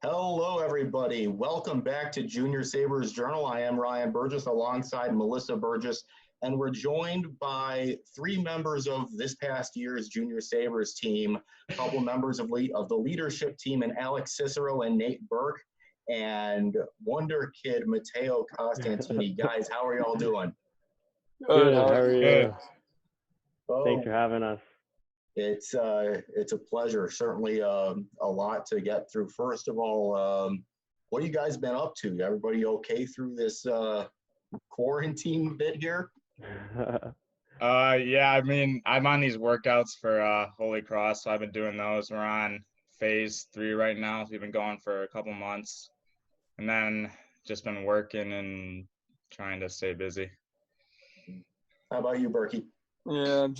Hello, everybody. Welcome back to Junior Sabres Journal. I am Ryan Burgess alongside Melissa Burgess, and we're joined by three members of this past year's Junior Sabres team, a couple members of the leadership team, and Alec Cicero and Nate Berke, and Wonder Kid Matteo Costantini. Guys, how are y'all doing? Good. How are you? Good. Thanks for having us. It's a pleasure. Certainly a lot to get through. First of all, what have you guys been up to? Everybody okay through this quarantine bit here? Yeah, I mean, I'm on these workouts for Holy Cross, so I've been doing those. We're on phase 3 right now. So we've been going for a couple months, and then just been working and trying to stay busy. How about you, Berkey? Yeah, I'm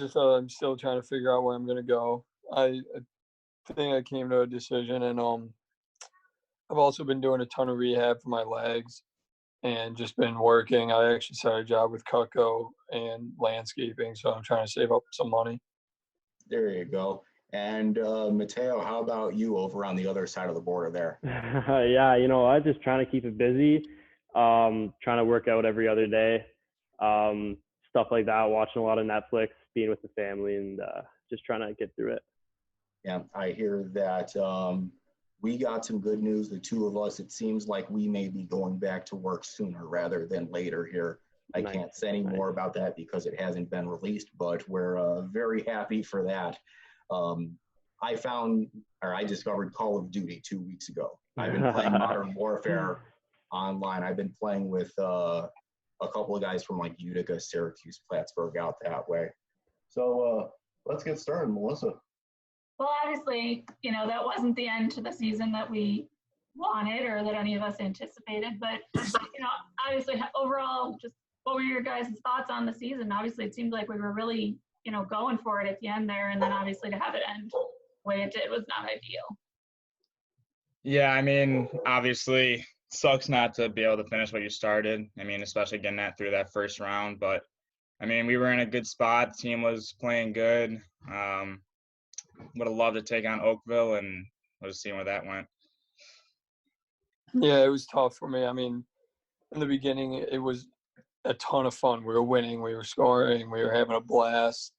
still trying to figure out where I'm gonna go. I think I came to a decision, and I've also been doing a ton of rehab for my legs, and just been working. I actually started a job with Cutco and landscaping, so I'm trying to save up some money. There you go. And Matteo, how about you over on the other side of the border there? Yeah, I'm just trying to keep it busy, trying to work out every other day, stuff like that, watching a lot of Netflix, being with the family, and just trying to get through it. Yeah, I hear that we got some good news, the two of us. It seems like we may be going back to work sooner rather than later here. I can't say any more about that because it hasn't been released, but we're very happy for that. I discovered Call of Duty 2 weeks ago. I've been playing Modern Warfare online. I've been playing with a couple of guys from like Utica, Syracuse, Plattsburgh out that way. So let's get started, Melissa. Well, obviously, that wasn't the end to the season that we wanted or that any of us anticipated. But, obviously, overall, just what were your guys' thoughts on the season? Obviously, it seemed like we were really, going for it at the end there. And then, obviously, to have it end the way it did was not ideal. Yeah, I mean, obviously, sucks not to be able to finish what you started. I mean, especially getting that through that first round. But, I mean, we were in a good spot. The team was playing good. Would have loved to take on Oakville, and we'll just see where that went. Yeah, it was tough for me. I mean, in the beginning, it was a ton of fun. We were winning, we were scoring, we were having a blast.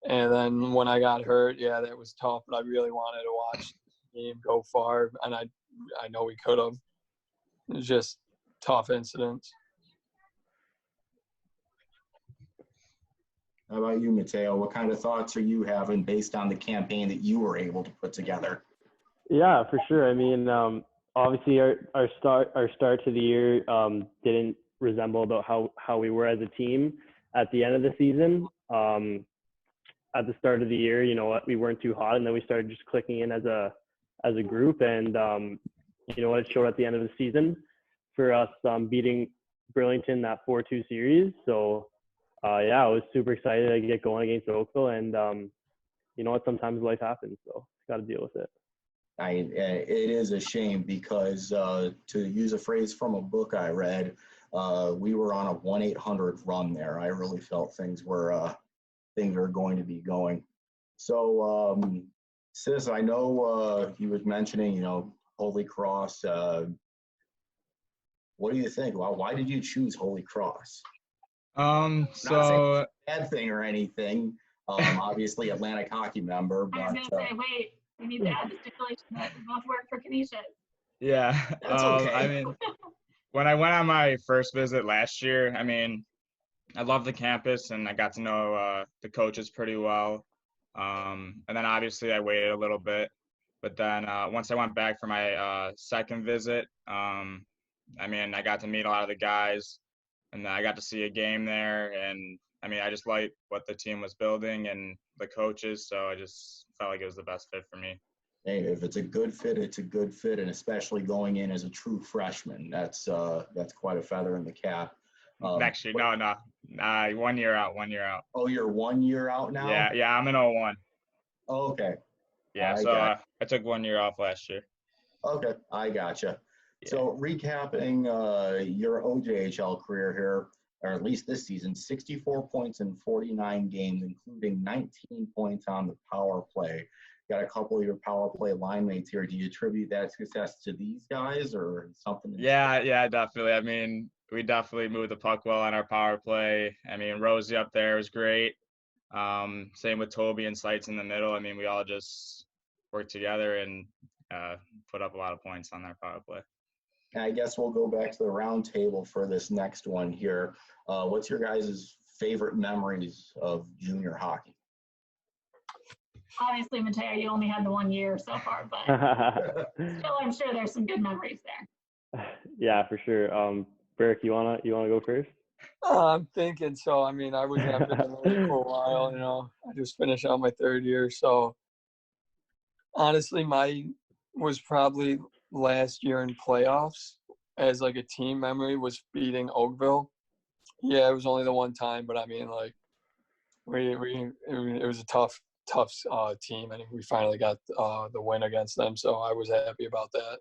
And then when I got hurt, yeah, that was tough. But I really wanted to watch the game go far, and I know we could have. It was just tough incidents. How about you, Matteo? What kind of thoughts are you having based on the campaign that you were able to put together? Yeah, for sure. I mean, obviously our start to the year didn't resemble about how we were as a team at the end of the season. At the start of the year, we weren't too hot, and then we started just clicking in as a group, and it showed at the end of the season for us beating Burlington that 4-2 series. So. Yeah, I was super excited to get going against Oakville, and sometimes life happens, so got to deal with it. It is a shame because, to use a phrase from a book I read, we were on a 1-800 run there. I really felt things were going to be going. So, Sis, I know you was mentioning, Holy Cross. What do you think? Well, why did you choose Holy Cross? Not saying it's a bad thing or anything. Obviously, Atlantic hockey member. But, I was going to say, wait, we need to add the stipulation that we both work for Canisius. Yeah. That's okay. I mean, when I went on my first visit last year, I mean, I love the campus and I got to know the coaches pretty well. And then obviously I waited a little bit. But then once I went back for my second visit, I mean, I got to meet a lot of the guys. And I got to see a game there, and I mean, I just liked what the team was building and the coaches, so I just felt like it was the best fit for me. Hey, if it's a good fit, it's a good fit, and especially going in as a true freshman, that's quite a feather in the cap. Next year, no, 1 year out. Oh, you're 1 year out now? Yeah, I'm in 01. Oh, okay. Yeah, I took 1 year off last year. Okay, I gotcha. Yeah. So recapping your OJHL career here, or at least this season, 64 points in 49 games, including 19 points on the power play. got a couple of your power play line mates here. Do you attribute that success to these guys or something? Yeah, definitely. I mean, we definitely moved the puck well on our power play. I mean, Rosie up there was great. Same with Toby and Sites in the middle. I mean, we all just worked together and put up a lot of points on our power play. And I guess we'll go back to the round table for this next one here. What's your guys' favorite memories of junior hockey? Obviously, Matteo, you only had the 1 year so far, but still, I'm sure there's some good memories there. Yeah, for sure. Berke, you wanna go first? I'm thinking so. I mean, I've been in the league for a while, you know. I just finished out my 3rd year. So, honestly, mine was probably last year in playoffs as, like, a team memory was beating Oakville. Yeah, it was only the one time, but, I mean, like, it was a tough team, and we finally got the win against them, so I was happy about that.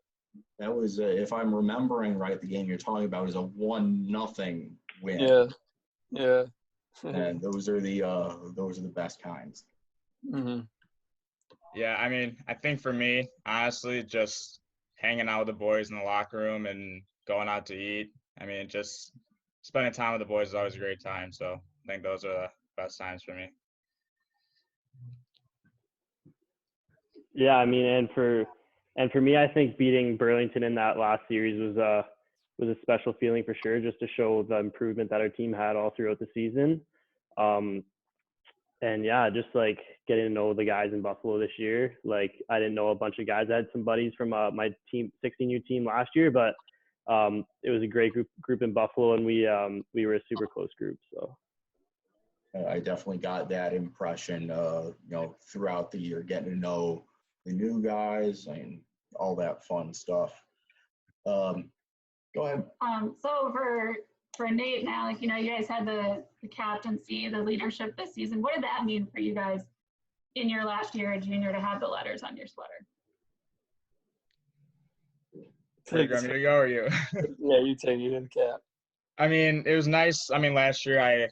That was, if I'm remembering right, the game you're talking about was a 1-0 win. Yeah. And those are the best kinds. Mm-hmm. Yeah, I mean, I think for me, honestly, just hanging out with the boys in the locker room and going out to eat. I mean, just spending time with the boys is always a great time. So I think those are the best times for me. Yeah, I mean, and for me, I think beating Burlington in that last series was a special feeling for sure, just to show the improvement that our team had all throughout the season. And yeah, just like getting to know the guys in Buffalo this year. Like, I didn't know a bunch of guys. I had some buddies from my team, 16U team last year, but it was a great group in Buffalo, and we were a super close group. So I definitely got that impression, throughout the year, getting to know the new guys and all that fun stuff. Go ahead. So for Nate now, like, you guys had the captaincy, the leadership this season. What did that mean for you guys in your last year at junior to have the letters on your sweater? Are you going to go or you? Yeah, you take it in the cap. I mean, it was nice. I mean, last year I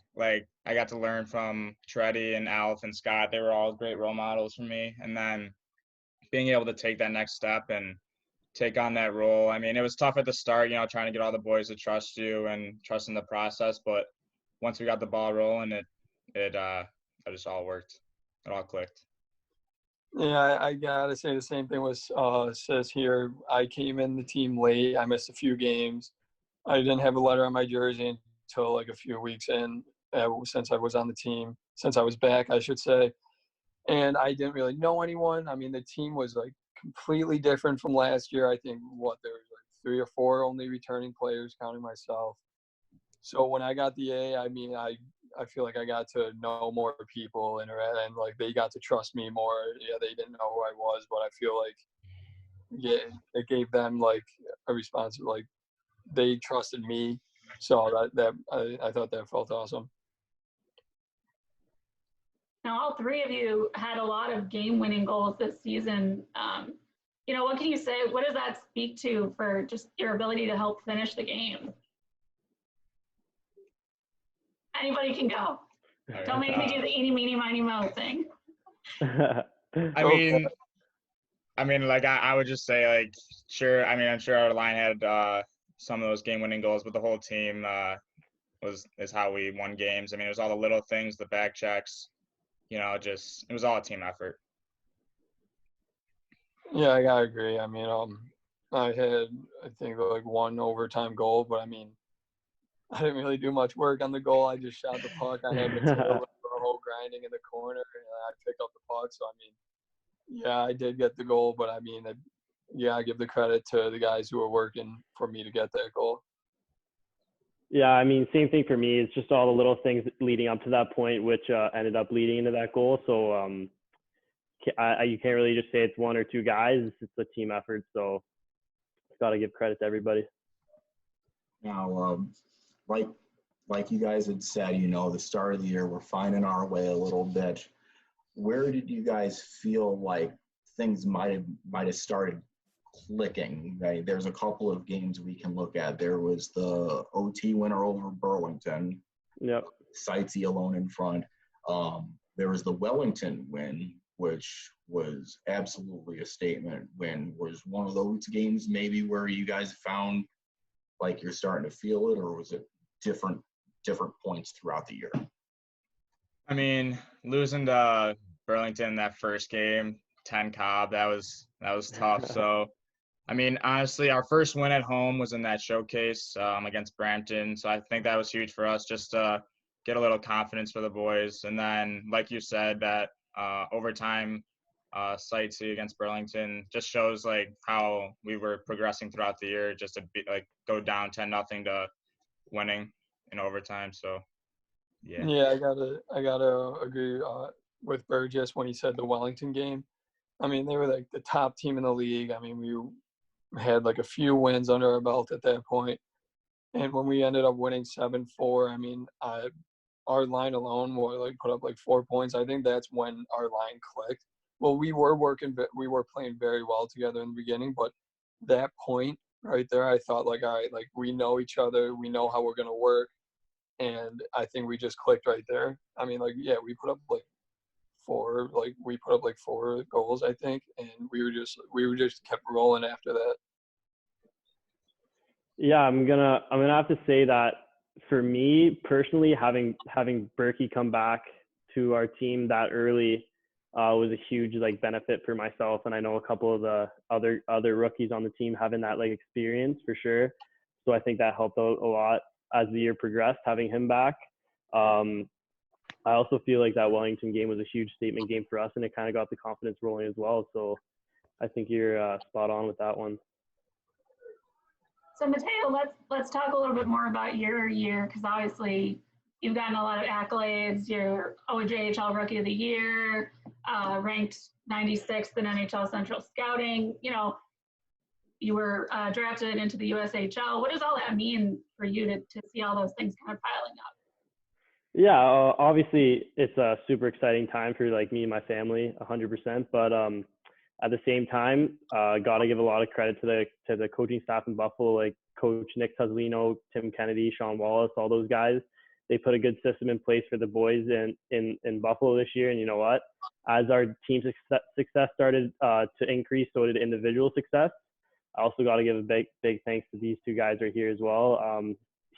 got to learn from Treddy and Alf and Scott. They were all great role models for me. And then being able to take that next step and take on that role. I mean, it was tough at the start, trying to get all the boys to trust you and trust in the process. But once we got the ball rolling, it just all worked. It all clicked. Yeah, I gotta say the same thing was says here. I came in the team late. I missed a few games. I didn't have a letter on my jersey until like a few weeks in, since I was on the team, since I was back, I should say. And I didn't really know anyone. I mean, the team was like completely different from last year. I think there was like 3 or 4 only returning players, counting myself. So when I got the A, I mean, I feel like I got to know more people and like they got to trust me more. Yeah, they didn't know who I was, but I feel like it gave them like a response, like they trusted me. So that I thought that felt awesome. Now, all 3 of you had a lot of game-winning goals this season. What can you say? What does that speak to for just your ability to help finish the game? Anybody can go. Don't make me do the eeny, meeny, miny, moe thing. I mean, like I would just say, like, sure. I mean, I'm sure our line had some of those game-winning goals, but the whole team is how we won games. I mean, it was all the little things, the back checks. It was all a team effort. Yeah, I gotta agree. I mean, I think like 1 overtime goal, but I mean, I didn't really do much work on the goal. I just shot the puck. I had Matteo grinding in the corner, and I picked up the puck. So I mean, yeah, I did get the goal, but I mean, I give the credit to the guys who were working for me to get that goal. Yeah, I mean, same thing for me. It's just all the little things leading up to that point, which ended up leading into that goal. So you can't really just say it's 1 or 2 guys. It's a team effort. So got to give credit to everybody. Now, like you guys had said, the start of the year, we're finding our way a little bit. Where did you guys feel like things might have started clicking? Right? There's a couple of games we can look at. There was the OT winner over Burlington. Yep. Sightsee alone in front. There was the Wellington win which was absolutely a statement win. Was one of those games maybe where you guys found like you're starting to feel it, or was it different points throughout the year? I mean, losing to Burlington that first game, 10 Cobb, that was tough. So, I mean, honestly, our first win at home was in that showcase against Brampton. So I think that was huge for us, just to get a little confidence for the boys. And then, like you said, that overtime sightsee against Burlington just shows like how we were progressing throughout the year, just to go down 10-0 to winning in overtime. So yeah, I gotta agree with Burgess when he said the Wellington game. I mean, they were like the top team in the league. I mean, we had like a few wins under our belt at that point, and when we ended up winning 7-4, I mean, our line alone put up like 4 points. I think that's when our line clicked. Well, we were playing very well together in the beginning, but that point right there, I thought like, all right, like we know each other, we know how we're gonna work, and I think we just clicked right there. I mean, like, yeah, we put up like four goals, I think, and we were just kept rolling after that. Yeah, I'm gonna have to say that for me personally, having Berkey come back to our team that early was a huge like benefit for myself, and I know a couple of the other rookies on the team having that like experience for sure. So I think that helped out a lot as the year progressed, having him back. I also feel like that Wellington game was a huge statement game for us, and it kind of got the confidence rolling as well. So I think you're spot on with that one. So Matteo, let's talk a little bit more about your year, because obviously you've gotten a lot of accolades. You're OJHL Rookie of the Year, ranked 96th in NHL Central Scouting. You know, you were drafted into the USHL. What does all that mean for you to see all those things kind of piling up? Yeah, obviously it's a super exciting time for like me and my family, 100%. But at the same time, got to give a lot of credit to the coaching staff in Buffalo, like Coach Nick Tuzzolino, Tim Kennedy, Sean Wallace, all those guys. They put a good system in place for the boys in Buffalo this year. And you know what? As our team success started to increase, so did individual success. I also got to give a big thanks to these two guys right here as well.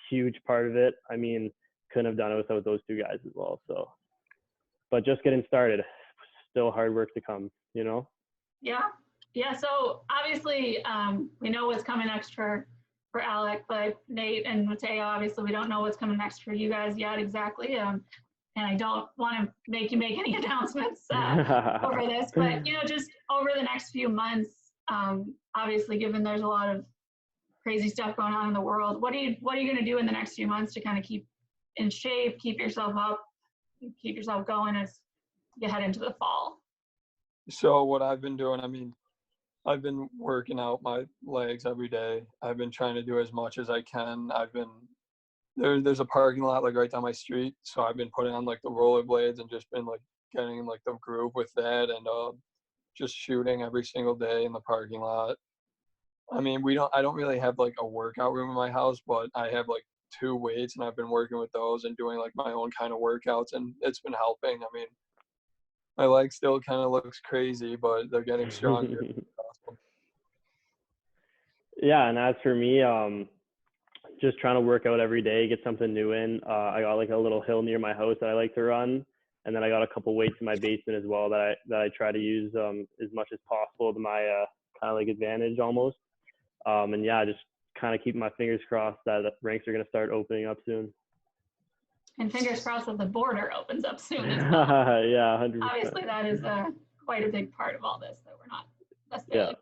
Huge part of it. I mean, couldn't have done it without those two guys as well. So, but just getting started, still hard work to come, you know? Yeah. So obviously we know what's coming next for Alec, but Nate and Matteo, obviously we don't know what's coming next for you guys yet exactly. And I don't want to make you make any announcements over this, but you know, just over the next few months, obviously given there's a lot of crazy stuff going on in the world, what are you going to do in the next few months to kind of keep in shape, keep yourself up, keep yourself going as you head into the fall? So what I've been doing, I mean, I've been working out my legs every day. I've been trying to do as much as I can. There's a parking lot like right down my street, so I've been putting on like the rollerblades and just been like getting like the groove with that, and just shooting every single day in the parking lot. I mean, I don't really have like a workout room in my house, but I have like 2 weights, and I've been working with those and doing like my own kind of workouts, and it's been helping. I mean, my leg still kind of looks crazy, but they're getting stronger. Yeah, and as for me, just trying to work out every day, get something new in. I got like a little hill near my house that I like to run, and then I got a couple weights in my basement as well that I try to use as much as possible to my kind of like advantage almost. And yeah, just kind of keeping my fingers crossed that the ranks are going to start opening up soon. And fingers crossed that the border opens up soon as well. Yeah, 100%. Obviously, that is quite a big part of all this that we're not necessarily. Yeah.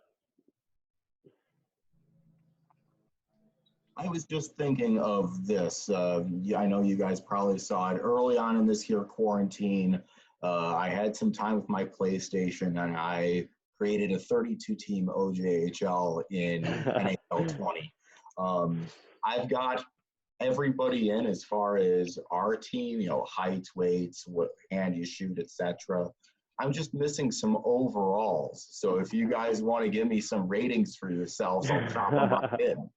I was just thinking of this. I know you guys probably saw it early on in this here quarantine. I had some time with my PlayStation, and I created a 32-team OJHL in NHL 20. I've got everybody in as far as our team, you know, height, weights, what hand you shoot, etc. I'm just missing some overalls. So if you guys want to give me some ratings for yourselves, I'll chop them up in.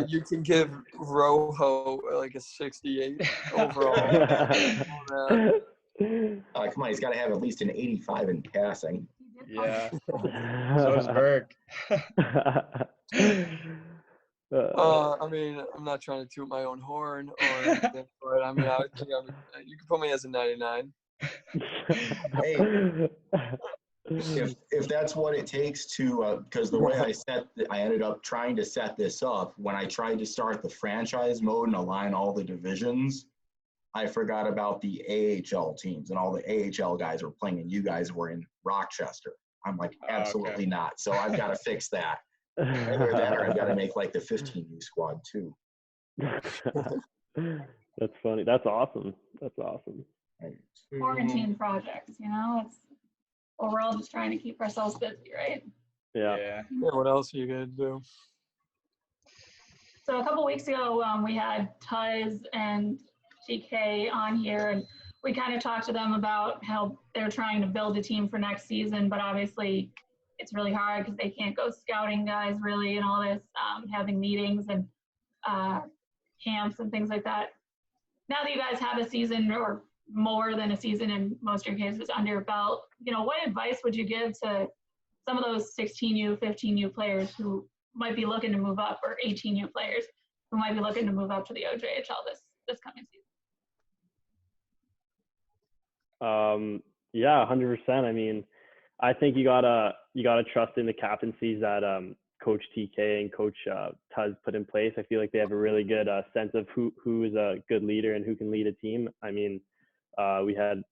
You can give Rojo like a 68 overall. Come on, he's got to have at least an 85 in passing. Yeah. So does Berke. I mean, I'm not trying to toot my own horn or anything, but I mean, I think you can put me as a 99. Hey, if that's what it takes to, because the way I ended up trying to set this up, when I tried to start the franchise mode and align all the divisions, I forgot about the AHL teams, and all the AHL guys were playing, and you guys were in Rochester. I'm like, absolutely not. So I've got to fix that. Either that, or I've got to make like the 15U squad too. That's funny. That's awesome. That's awesome. Quarantine projects, well, we're all just trying to keep ourselves busy, right? Yeah. What else are you gonna do? So a couple weeks ago, we had Tuz and GK on here, and we kind of talked to them about how they're trying to build a team for next season, but obviously it's really hard because they can't go scouting guys really and all this, having meetings and camps and things like that. Now that you guys have a season or more than a season in most of your cases under your belt, what advice would you give to some of those 16U, 15U players who might be looking to move up, or 18U players who might be looking to move up to the OJHL this coming season? Yeah, 100%. I mean, I think you gotta trust in the captaincies that Coach TK and Coach Tuz put in place. I feel like they have a really good sense of who is a good leader and who can lead a team. I mean, we had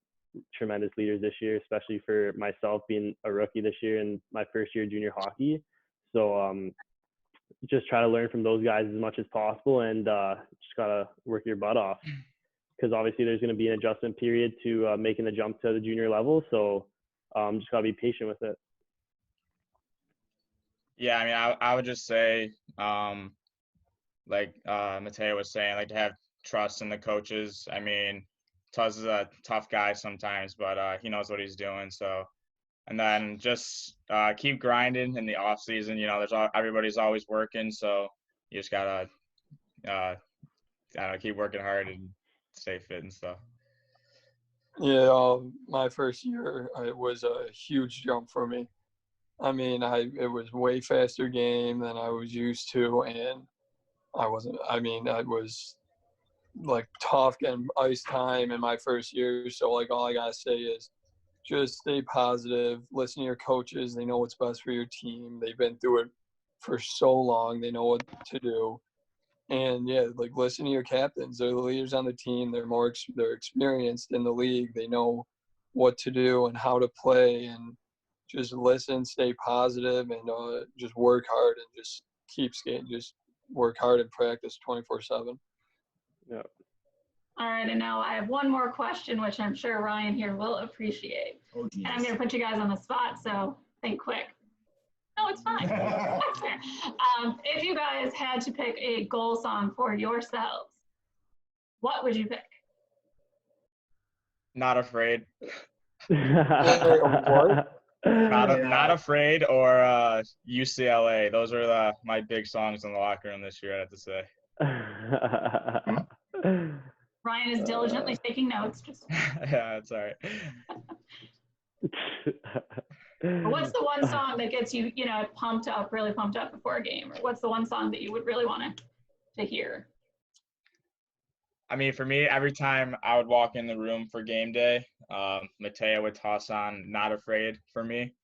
tremendous leaders this year, especially for myself being a rookie this year and my first year of junior hockey. So just try to learn from those guys as much as possible, and just gotta work your butt off, because obviously there's going to be an adjustment period to making the jump to the junior level. So just gotta be patient with it. Yeah, I mean, I would just say, like Matteo was saying, like to have trust in the coaches. I mean, Tuz is a tough guy sometimes, but he knows what he's doing. So, and then just keep grinding in the off season. Everybody's always working, so you just gotta keep working hard and stay fit and stuff. Yeah, my first year, it was a huge jump for me. I mean, it was way faster game than I was used to, and I was like tough getting ice time in my first year. So like all I gotta say is just stay positive, listen to your coaches. They know what's best for your team. They've been through it for so long. They know what to do. And yeah, like listen to your captains. They're the leaders on the team. They're experienced in the league. They know what to do and how to play, and just listen, stay positive, and just work hard and just keep skating. Just work hard and practice 24/7. Yeah. All right, and now I have one more question, which I'm sure Ryan here will appreciate. Oh, and I'm going to put you guys on the spot, so think quick. No, it's fine. If you guys had to pick a goal song for yourselves, what would you pick? Not Afraid. What? Not Afraid or UCLA. Those are my big songs in the locker room this year, I have to say. Ryan is diligently taking notes. Yeah, it's all right. What's the one song that gets you, really pumped up before a game? Or what's the one song that you would really want to hear? I mean, for me, every time I would walk in the room for game day, Matteo would toss on "Not Afraid" for me.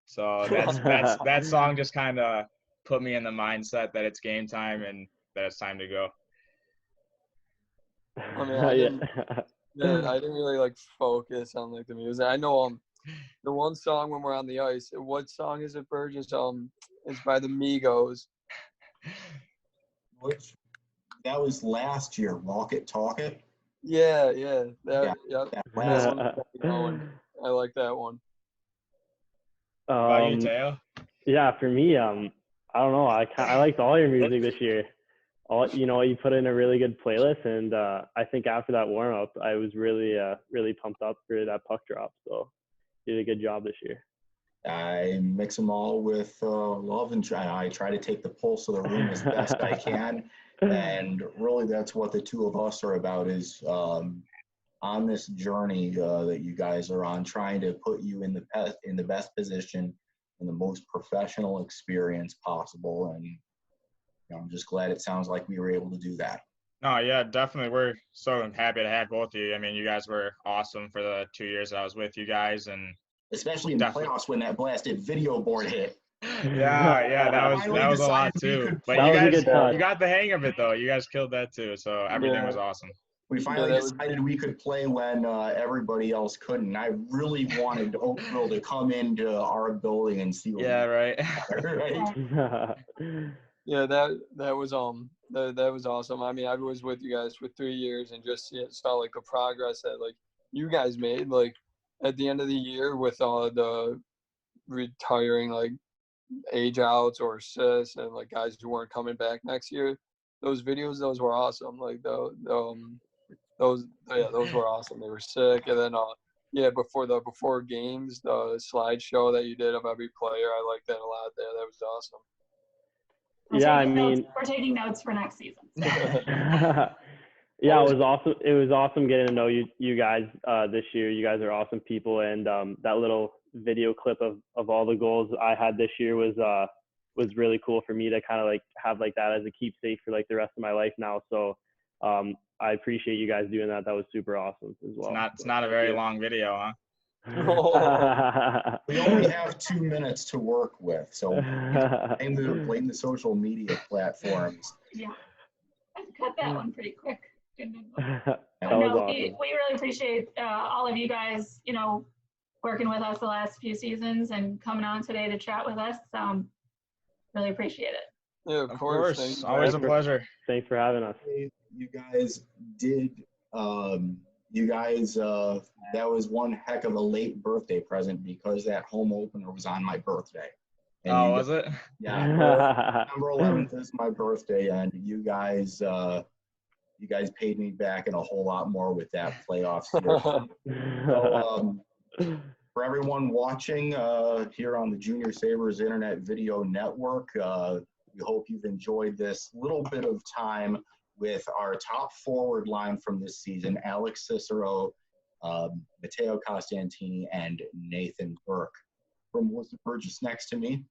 So that song just kind of put me in the mindset that it's game time and that it's time to go. I mean, I didn't really focus on the music. I know the one song when we're on the ice. What song is it, Burgess? It's by the Migos. That was last year. Walk It, Talk It. Yeah. That one. I like that one. About you, Teo? Yeah, for me, I don't know. I liked all your music this year. You put in a really good playlist, and I think after that warm up, I was really pumped up for that puck drop. So you did a good job this year. I mix them all with love, and I try to take the pulse of the room as best I can. And really, that's what the two of us are about, is on this journey that you guys are on, trying to put you in the best position and the most professional experience possible. And I'm just glad it sounds like we were able to do that. No, yeah, definitely. We're so happy to have both of you. I mean, you guys were awesome for the 2 years that I was with you guys, and especially in the playoffs when that blasted video board hit. Yeah, that was a lot too. But you got the hang of it though. You guys killed that too. So everything was awesome. We finally decided we could play when everybody else couldn't. I really wanted Oakville to come into our building and see. Yeah, right. Right. Yeah, that was that was awesome. I mean, I was with you guys for 3 years and just saw like the progress that like you guys made. Like at the end of the year with all the retiring like age outs or assists and like guys who weren't coming back next year, those videos, those were awesome. Like those were awesome. They were sick. And then before games, the slideshow that you did of every player, I liked that a lot. That was awesome. We're taking notes for next season. So. Yeah, it was awesome. It was awesome getting to know you guys this year. You guys are awesome people, and that little video clip of all the goals I had this year was really cool for me to kind of like have like that as a keepsake for like the rest of my life now. So I appreciate you guys doing that. That was super awesome as well. It's not a very long video, huh? We only have 2 minutes to work with, so blame the social media platforms. Yeah, I've cut that one pretty quick. That was awesome. We really appreciate all of you guys, working with us the last few seasons and coming on today to chat with us. Really appreciate it. Yeah, of course. Always a pleasure. Thanks for having us. You guys did. That was one heck of a late birthday present because that home opener was on my birthday. And was it? Yeah. November 11th is my birthday, and you guys paid me back and a whole lot more with that playoff series. So, for everyone watching here on the Junior Sabres Internet Video Network, we hope you've enjoyed this little bit of time with our top forward line from this season, Alec Cicero, Matteo Costantini, and Nathan Berke. From Melissa Burgess next to me,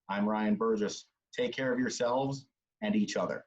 I'm Ryan Burgess. Take care of yourselves and each other.